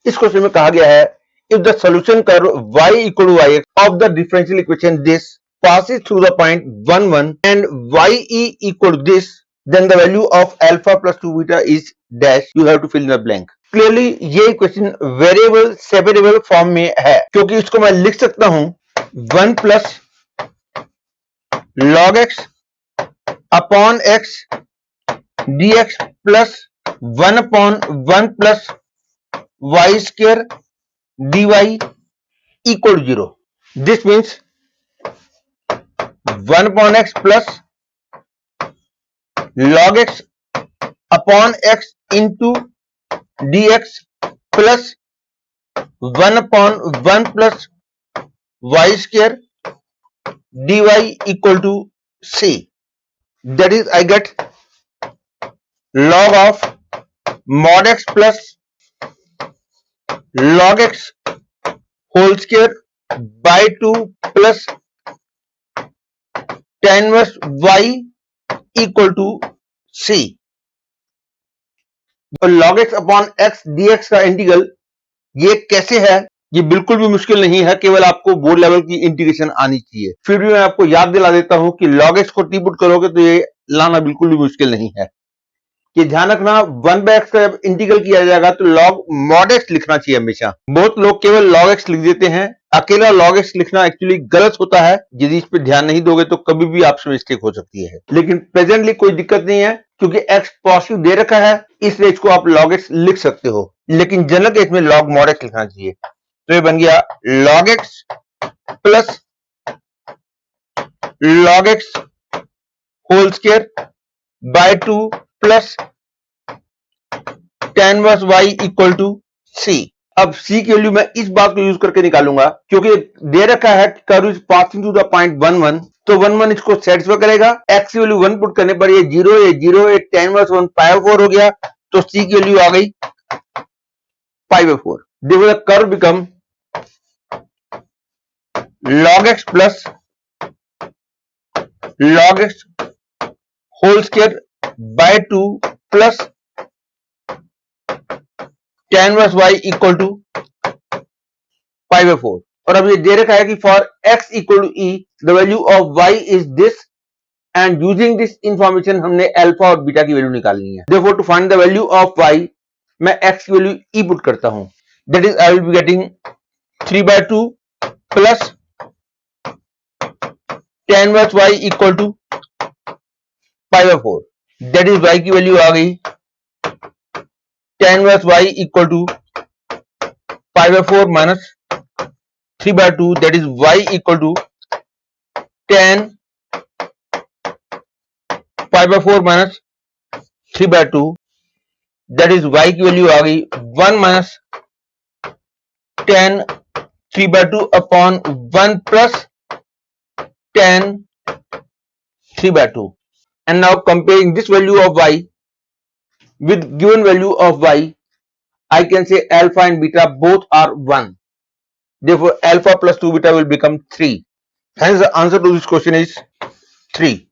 इस क्वेश्चन में कहा गया है if the solution curve y equal to yx of the differential equation this passes through the point 1 1 and ye equal to this then the value of alpha plus 2 beta is dash. You have to fill in the blank. Clearly ये equation variable separable form में है क्योंकि इसको मैं लिख सकता हूं 1 plus log x upon x dx plus 1 upon 1 plus y square dy equal to 0. This means 1 upon x plus log x upon x into dx plus 1 upon 1 plus y square dy equal to c. That is, I get log of mod x plus log x whole square by 2 plus tan inverse y equal to c. तो log x upon x dx का integral ये कैसे है? ये बिल्कुल भी मुश्किल नहीं है, केवल आपको बोर्ड लेवल की इंटीग्रेशन आनी चाहिए। फिर भी मैं आपको याद दिला देता हूं कि log x को टी पुट करोगे तो ये लाना बिल्कुल भी मुश्किल नहीं है। कि ध्यान रखना 1/x का जब इंटीग्रल किया जाएगा तो log mod x लिखना चाहिए हमेशा। बहुत लोग केवल log x लिख देते हैं। अकेला log x लिखना एक्चुअली गलत होता है। यदि इस पे ध्यान नहीं दोगे तो कभी भी आपसे मिस्टेक हो सकती है। लेकिन प्रेजेंटली कोई दिक्कत नहीं है क्योंकि x पॉजिटिव दे रखा है, इसलिए इसको आप log x लिख सकते हो। लेकिन जनरल केस में log mod x लिखना चाहिए। तो ये बन गया log x plus log x whole square by 2 plus tan inverse y equal to c। अब c की वैल्यू मैं इस बात को यूज करके निकालूंगा क्योंकि दे रखा है curve is passing to the point 1 1, तो 1 1 इसको सेटिस्फाई करेगा। x की वैल्यू 1 पुट करने पर ये 0 ये tan इनवर्स 1 पाई 4 हो गया, तो c की वैल्यू आ गई पाई 4। देखो the curve become log x plus log x whole square by 2 plus tan inverse y equal to pi 4। और अब ये दे रखा है कि for x equal to e the value of y is this and using this information हमने alpha और beta की वैल्यू निकालनी है। Therefore to find the value of y मैं x की वैल्यू e पुट करता हूं। That is I will be getting 3/2 plus tan inverse y equal to pi 4। That is y की वैल्यू आ गई tan inverse y equal to pi 4 minus 3/2, that is y equal to tan pi by 4 minus 3/2, that is y की value आ गई 1 minus tan 3/2 upon 1 plus tan 3/2. And now comparing this value of y with given value of y, I can say alpha and beta both are 1. Therefore, alpha plus 2 beta will become 3. Hence, the answer to this question is 3.